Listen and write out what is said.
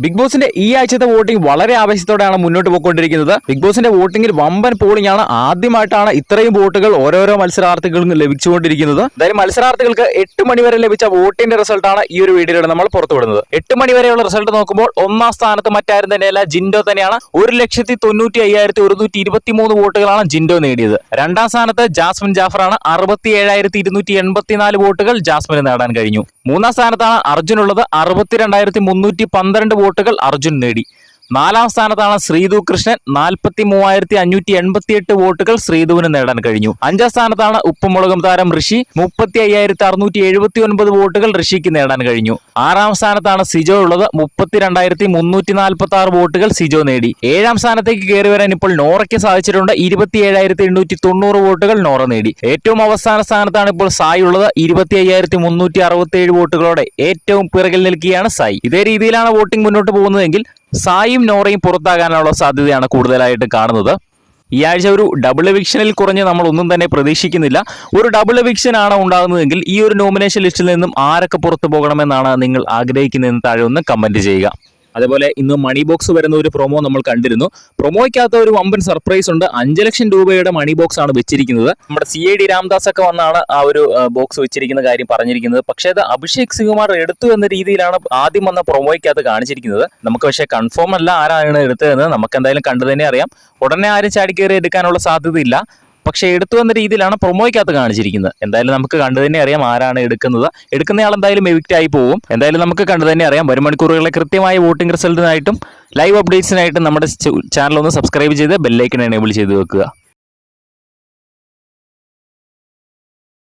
Big ബോസിന്റെ ഈ ആഴ്ചത്തെ വോട്ടിംഗ് വളരെ ആവേശത്തോടെയാണ് മുന്നോട്ട് പോയിക്കൊണ്ടിരിക്കുന്നത്. ബിഗ് ബോസിന്റെ വോട്ടിംഗിൽ വമ്പൻ പോളിംഗ് ആണ്. ആദ്യമായിട്ടാണ് ഇത്രയും വോട്ടുകൾ ഓരോരോ മത്സരാർത്ഥികൾക്കും ലഭിച്ചുകൊണ്ടിരിക്കുന്നത്. എന്തായാലും മത്സരാർത്ഥികൾക്ക് 8 മണി വരെ ലഭിച്ച വോട്ടിന്റെ റിസൾട്ടാണ് ഈ ഒരു വീഡിയോയിലൂടെ നമ്മൾ പുറത്തുവിടുന്നത്. 8 മണി വരെയുള്ള റിസൾട്ട് നോക്കുമ്പോൾ ഒന്നാം സ്ഥാനത്ത് മറ്റാരും തന്നെയല്ല, ജിൻഡോ തന്നെയാണ്. 1,95,123 വോട്ടുകളാണ് ജിൻഡോ നേടിയത്. രണ്ടാം സ്ഥാനത്ത് ജാസ്മിൻ ജാഫറാണ്. 67,284 വോട്ടുകൾ ജാസ്മിന് നേടാൻ കഴിഞ്ഞു. മൂന്നാം സ്ഥാനത്താണ് അർജുൻ ഉള്ളത്. 62,312 വോട്ടുകൾ അർജുൻ നേടി. നാലാം സ്ഥാനത്താണ് ശ്രീതു കൃഷ്ണൻ. 43,588 വോട്ടുകൾ ശ്രീതുവിന് നേടാൻ കഴിഞ്ഞു. അഞ്ചാം സ്ഥാനത്താണ് ഉപ്പുമുളകും താരം ഋഷി. 35,679 വോട്ടുകൾ ഋഷിക്ക് നേടാൻ കഴിഞ്ഞു. ആറാം സ്ഥാനത്താണ് സിജോ ഉള്ളത്. 32,346 വോട്ടുകൾ സിജോ നേടി. ഏഴാം സ്ഥാനത്തേക്ക് കയറി വരാൻ ഇപ്പോൾ നോറയ്ക്ക് സാധിച്ചിട്ടുണ്ട്. 27,890 വോട്ടുകൾ നോറ നേടി. ഏറ്റവും അവസാന സ്ഥാനത്താണ് ഇപ്പോൾ സായി ഉള്ളത്. 25,367 വോട്ടുകളോടെ ഏറ്റവും പിറകിൽ നിൽക്കുകയാണ് സായി. ഇതേ രീതിയിലാണ് വോട്ടിംഗ് മുന്നോട്ട് പോകുന്നതെങ്കിൽ സായിയും നോറയും പുറത്താകാനുള്ള സാധ്യതയാണ് കൂടുതലായിട്ട് കാണുന്നത്. ഈ ആഴ്ച ഒരു ഡബിൾ എവിക്ഷനിൽ കുറഞ്ഞ് നമ്മൾ ഒന്നും തന്നെ പ്രതീക്ഷിക്കുന്നില്ല. ഒരു ഡബിൾ എവിക്ഷൻ ആണ് ഉണ്ടാകുന്നതെങ്കിൽ ഈ ഒരു നോമിനേഷൻ ലിസ്റ്റിൽ നിന്നും ആരൊക്കെ പുറത്തു പോകണമെന്നാണ് നിങ്ങൾ ആഗ്രഹിക്കുന്നതെന്ന് താഴെ ഒന്ന് കമന്റ് ചെയ്യുക. അതേപോലെ ഇന്ന് മണി ബോക്സ് വരുന്ന ഒരു പ്രൊമോ നമ്മൾ കണ്ടിരുന്നു. പ്രൊമോയ്ക്കകത്ത് ഒരു വമ്പൻ സർപ്രൈസ് ഉണ്ട്. 5 ലക്ഷം രൂപയുടെ മണി ബോക്സ് ആണ് വെച്ചിരിക്കുന്നത്. നമ്മുടെ CID രാംദാസ് ഒക്കെ വന്നാണ് ആ ഒരു ബോക്സ് വെച്ചിരിക്കുന്ന കാര്യം പറഞ്ഞിരിക്കുന്നത്. പക്ഷേ അത് അഭിഷേക് സിംഗ്കുമാർ എടുത്തു എന്ന രീതിയിലാണ് ആദ്യം വന്ന പ്രൊമോയ്ക്കകത്ത് കാണിച്ചിരിക്കുന്നത്. നമുക്ക് പക്ഷേ കൺഫേം അല്ല ആരാണ് എടുത്തതെന്ന്. നമുക്ക് എന്തായാലും കണ്ടു തന്നെ അറിയാം. ഉടനെ ആരും ചാടിക്കേറി എടുക്കാനുള്ള സാധ്യതയില്ല. പക്ഷേ എടുത്തു എന്ന രീതിയിലാണ് പ്രൊമോയ്ക്കകത്ത് കാണിച്ചിരിക്കുന്നത്. എന്തായാലും നമുക്ക് കണ്ടു തന്നെ അറിയാം ആരാണ് എടുക്കുന്നത്. എടുക്കുന്നയാൾ എന്തായാലും എവിക്റ്റ് ആയി പോകും. എന്തായാലും നമുക്ക് കണ്ടു തന്നെ അറിയാം. വരും മണിക്കൂറുകളിലെ കൃത്യമായ വോട്ടിംഗ് റിസൾട്ടിനായിട്ടും ലൈവ് അപ്ഡേറ്റ്സിനായിട്ടും നമ്മുടെ ചാനൽ ഒന്ന് സബ്സ്ക്രൈബ് ചെയ്ത് ബെല്ലൈക്കൺ എനേബിൾ ചെയ്ത് വെക്കുക.